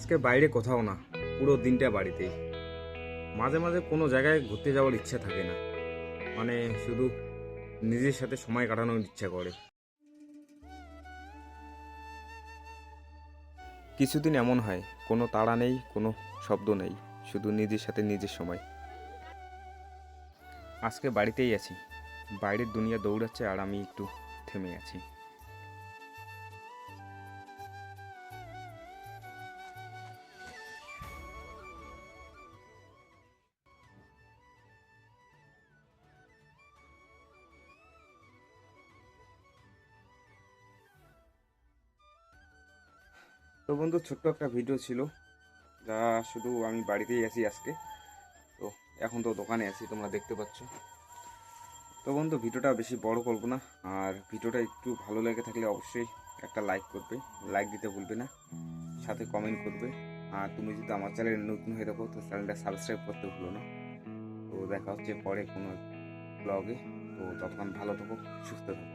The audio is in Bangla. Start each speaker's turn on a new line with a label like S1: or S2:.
S1: আজকে বাইরে কোথাও না, পুরো দিনটা বাড়িতেই। মাঝে মাঝে কোনো জায়গায় ঘুরতে যাওয়ার ইচ্ছে থাকে না, মানে শুধু নিজের সাথে সময় কাটানোর ইচ্ছা করে। কিছুদিন এমন হয়, কোনো তাড়া নেই, কোনো শব্দ নেই, শুধু নিজের সাথে নিজের সময়। আজকে বাড়িতেই আছি, বাইরের দুনিয়া দৌড়াচ্ছে আর আমি একটু থেমে আছি। তো বন্ধু, ছোট্ট একটা ভিডিও ছিল, যা শুধু আমি বাড়িতেই আছি আজকে। তো এখন তো দোকানে আছি, তোমরা দেখতে পাচ্ছ। তো বন্ধু, ভিডিওটা বেশি বড় করবো না, আর ভিডিওটা একটু ভালো লেগে থাকলে অবশ্যই একটা লাইক করবে, লাইক দিতে ভুলবে না, সাথে কমেন্ট করবে। আর তুমি যদি আমার চ্যানেলে নতুন হয়ে থাকো তো চ্যানেলটা সাবস্ক্রাইব করতে ভুলো না। তো দেখা হচ্ছে পরে কোনো ব্লগে। তো ততক্ষণ ভালো থাকো, সুস্থ থাকো।